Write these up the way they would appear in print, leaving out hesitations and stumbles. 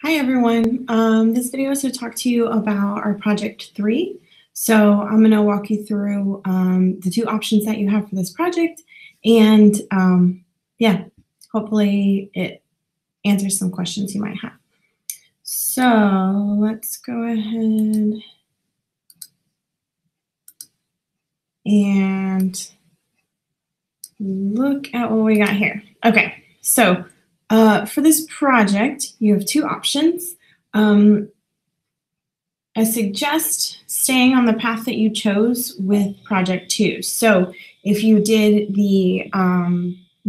Hi everyone. This video is to talk to you about our project 3. So I'm going to walk you through the two options that you have for this project, and yeah, hopefully it answers some questions you might have. So let's go ahead and look at what we got here. Okay, so for this project, you have two options. I suggest staying on the path that you chose with project 2. So if you did the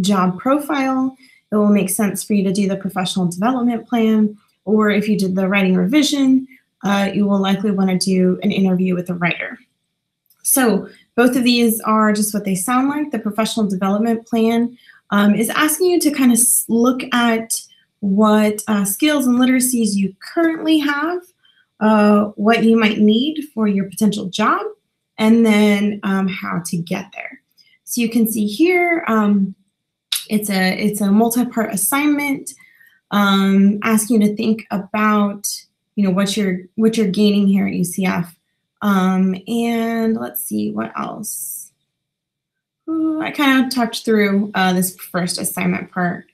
job profile, it will make sense for you to do the professional development plan, or if you did the writing revision, you will likely want to do an interview with the writer. So both of these are just what they sound like. The professional development plan is asking you to kind of look at what skills and literacies you currently have, what you might need for your potential job, and then how to get there. So you can see here, it's a multi-part assignment asking you to think about what you're gaining here at UCF. And let's see what else. Ooh, I kind of talked through this first assignment part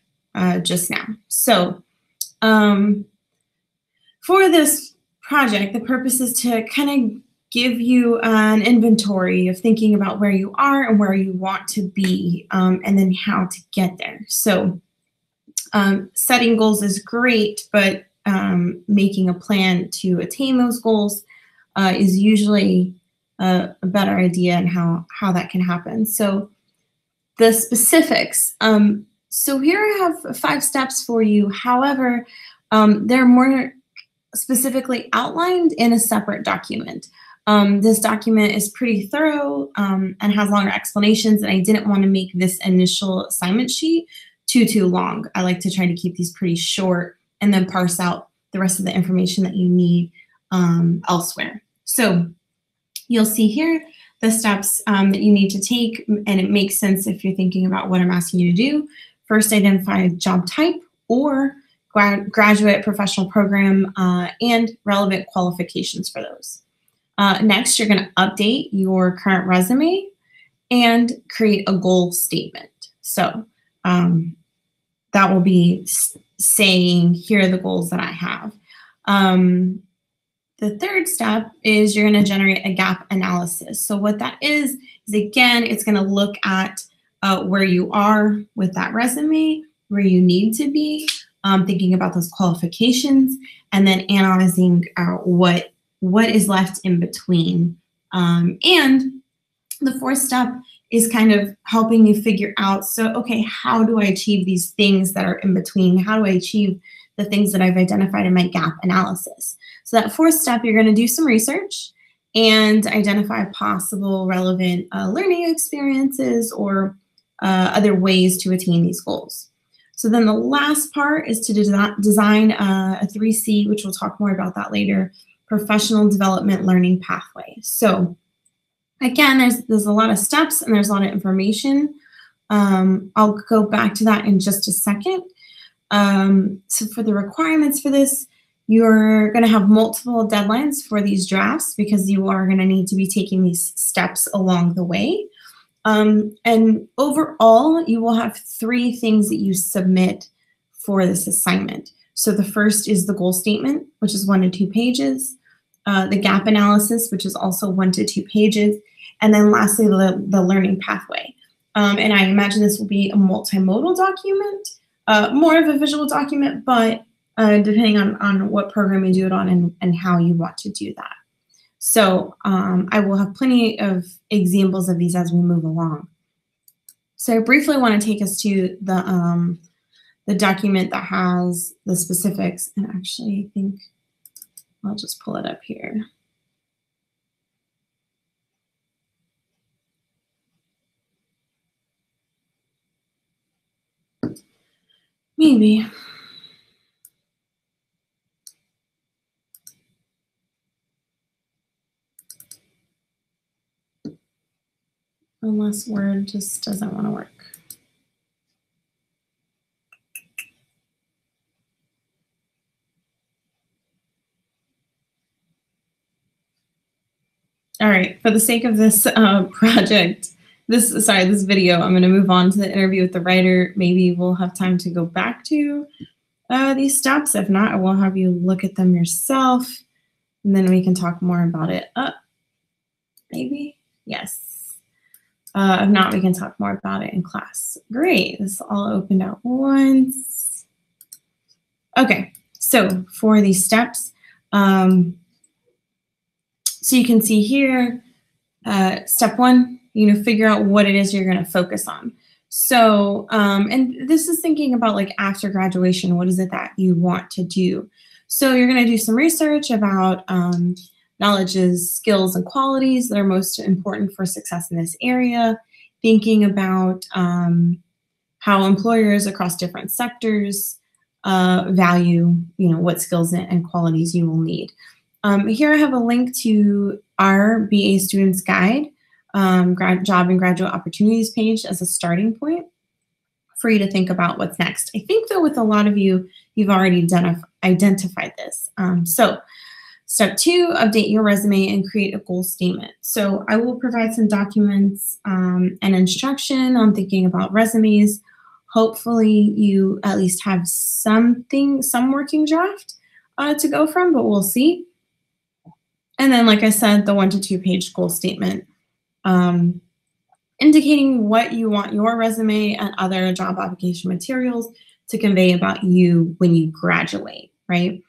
just now. So for this project, the purpose is to kind of give you an inventory of thinking about where you are and where you want to be, and then how to get there. So setting goals is great, but making a plan to attain those goals is usually a better idea and how that can happen. So the specifics. So here I have 5 steps for you. However, they're more specifically outlined in a separate document. This document is pretty thorough and has longer explanations, and I didn't want to make this initial assignment sheet too long. I like to try to keep these pretty short and then parse out the rest of the information that you need elsewhere. So you'll see here the steps that you need to take, and it makes sense if you're thinking about what I'm asking you to do. First, identify a job type or graduate professional program and relevant qualifications for those. Next, you're going to update your current resume and create a goal statement. So that will be saying, here are the goals that I have. The third step is you're going to generate a gap analysis. So what that is again, it's going to look at where you are with that resume, where you need to be, thinking about those qualifications, and then analyzing what is left in between. And the fourth step is kind of helping you figure out, so, okay, how do I achieve these things that are in between? How do I achieve the things that I've identified in my gap analysis? So that fourth step, you're going to do some research and identify possible relevant learning experiences or other ways to attain these goals. So then the last part is to design a 3C, which we'll talk more about that later, professional development learning pathway. So again, there's a lot of steps and there's a lot of information. I'll go back to that in just a second. So for the requirements for this, you're going to have multiple deadlines for these drafts because you are going to need to be taking these steps along the way. And overall, you will have 3 things that you submit for this assignment. So the first is the goal statement, which is 1 to 2 pages, the gap analysis, which is also 1 to 2 pages, and then lastly, the learning pathway. And I imagine this will be a multimodal document, more of a visual document, but depending on what program you do it on and how you want to do that. So I will have plenty of examples of these as we move along. So I briefly want to take us to the document that has the specifics, and actually I think I'll just pull it up here. Maybe. Unless Word just doesn't want to work. All right, for the sake of this project, this video, I'm going to move on to the interview with the writer. Maybe we'll have time to go back to these steps. If not, I will have you look at them yourself, and then we can talk more about it. Maybe? Yes. If not, we can talk more about it in class. Great. This all opened at once. Okay, so for these steps, so you can see here, step one, figure out what it is you're going to focus on. So, and this is thinking about like after graduation, what is it that you want to do? So you're going to do some research about knowledges, skills, and qualities that are most important for success in this area, thinking about how employers across different sectors value, what skills and qualities you will need. Here I have a link to our BA Students Guide, Job and Graduate Opportunities page as a starting point for you to think about what's next. I think though with a lot of you, you've already identified this. So step two, update your resume and create a goal statement. So I will provide some documents and instruction on thinking about resumes. Hopefully you at least have some working draft to go from, but we'll see. And then, like I said, the 1 to 2 page goal statement, indicating what you want your resume and other job application materials to convey about you when you graduate, right?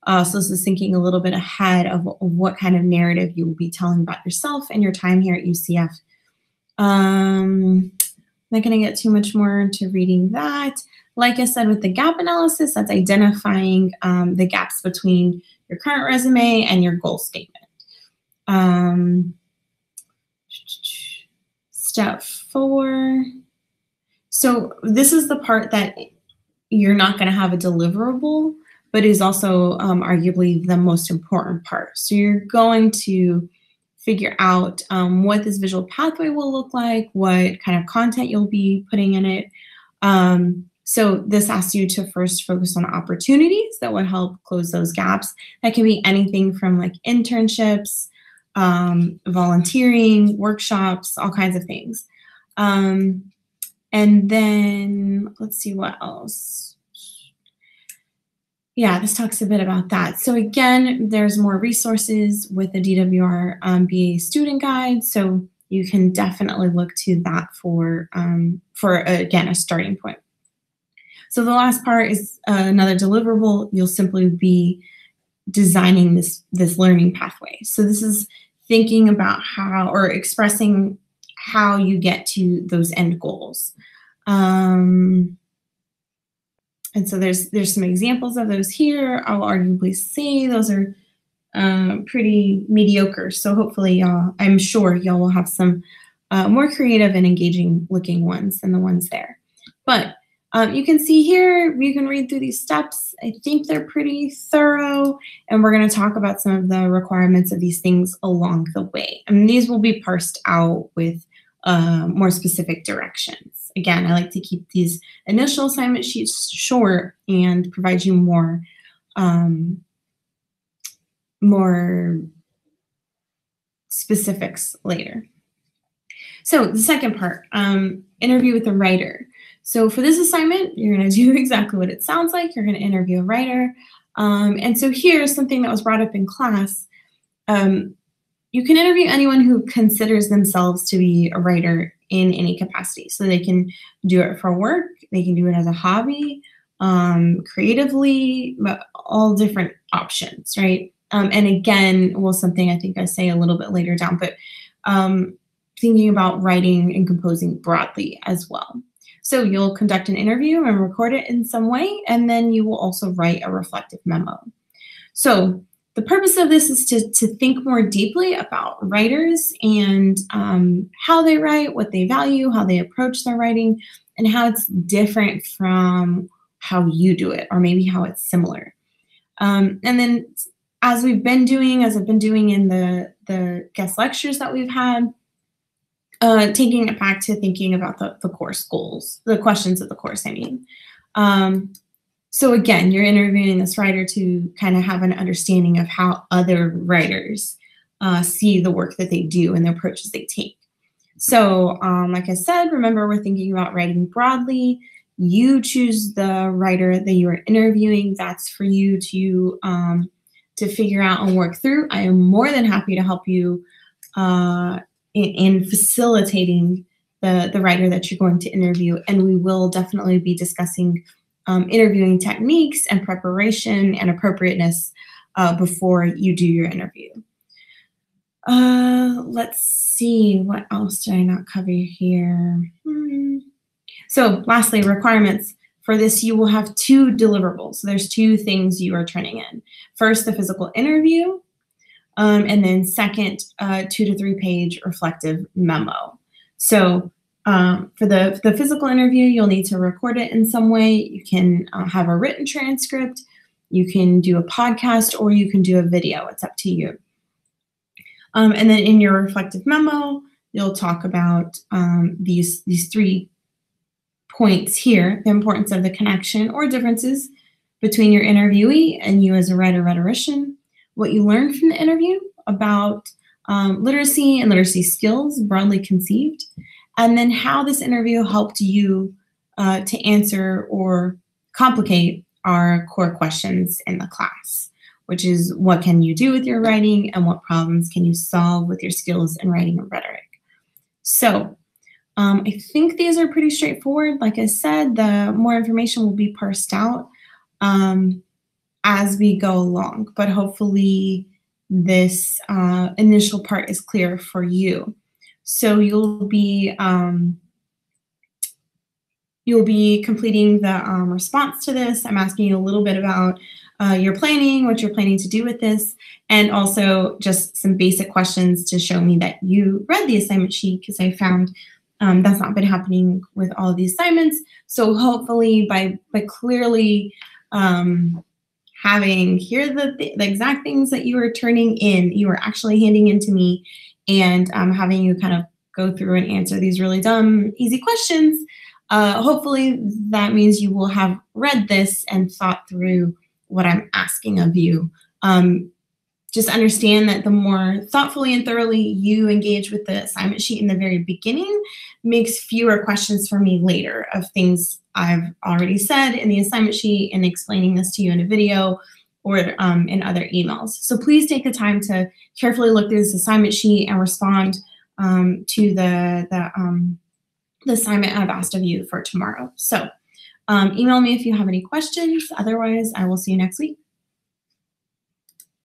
So this is thinking a little bit ahead of what kind of narrative you will be telling about yourself and your time here at UCF. I'm not going to get too much more into reading that. Like I said, with the gap analysis, that's identifying the gaps between your current resume and your goal statement. Step 4. So this is the part that you're not going to have a deliverable, but is also arguably the most important part. So you're going to figure out what this visual pathway will look like, what kind of content you'll be putting in it. So this asks you to first focus on opportunities that would help close those gaps. That can be anything from like internships, volunteering, workshops, all kinds of things. And then let's see what else. Yeah, this talks a bit about that. So again, there's more resources with the DWR BA student guide. So you can definitely look to that for again, a starting point. So the last part is another deliverable. You'll simply be designing this learning pathway. So this is thinking about how, or expressing how you get to those end goals. And so there's some examples of those here. I'll arguably say those are pretty mediocre. So hopefully I'm sure y'all will have some more creative and engaging looking ones than the ones there. But you can see here, you can read through these steps. I think they're pretty thorough, and we're going to talk about some of the requirements of these things along the way. And these will be parsed out with more specific directions. Again, I like to keep these initial assignment sheets short and provide you more specifics later. So the second part, interview with a writer. So for this assignment, you're going to do exactly what it sounds like. You're going to interview a writer. And so here's something that was brought up in class. You can interview anyone who considers themselves to be a writer in any capacity. So they can do it for work, they can do it as a hobby, creatively, all different options, right? And again, well, something I think I say a little bit later down, but thinking about writing and composing broadly as well. So you'll conduct an interview and record it in some way, and then you will also write a reflective memo. So the purpose of this is to think more deeply about writers and how they write, what they value, how they approach their writing, and how it's different from how you do it, or maybe how it's similar. And then as I've been doing in the guest lectures that we've had, taking it back to thinking about the course goals, the questions of the course, I mean. So again, you're interviewing this writer to kind of have an understanding of how other writers see the work that they do and the approaches they take. So, like I said, remember we're thinking about writing broadly. You choose the writer that you are interviewing. That's for you to figure out and work through. I am more than happy to help you in facilitating the writer that you're going to interview. And we will definitely be discussing interviewing techniques and preparation and appropriateness before you do your interview. Let's see, what else did I not cover here? So lastly, requirements. For this, you will have 2 deliverables. So there's 2 things you are turning in. First, the physical interview, and then second, 2 to 3 page reflective memo. So for the physical interview, you'll need to record it in some way. You can have a written transcript, you can do a podcast, or you can do a video. It's up to you. And then in your reflective memo, you'll talk about these 3 points here: the importance of the connection or differences between your interviewee and you as a writer-rhetorician, what you learned from the interview about literacy and literacy skills broadly conceived, and then how this interview helped you to answer or complicate our core questions in the class, which is what can you do with your writing and what problems can you solve with your skills in writing and rhetoric. So I think these are pretty straightforward. Like I said, the more information will be parsed out as we go along, but hopefully this initial part is clear for you. So you'll be completing the response to this. I'm asking you a little bit about your planning, what you're planning to do with this, and also just some basic questions to show me that you read the assignment sheet, because I found that's not been happening with all of these assignments. So hopefully by clearly having here the exact things that you are turning in, you are actually handing in to me, and having you kind of go through and answer these really dumb, easy questions, hopefully that means you will have read this and thought through what I'm asking of you. Just understand that the more thoughtfully and thoroughly you engage with the assignment sheet in the very beginning makes fewer questions for me later of things I've already said in the assignment sheet and explaining this to you in a video or in other emails. So please take the time to carefully look through this assignment sheet and respond to the assignment I've asked of you for tomorrow. So email me if you have any questions. Otherwise, I will see you next week.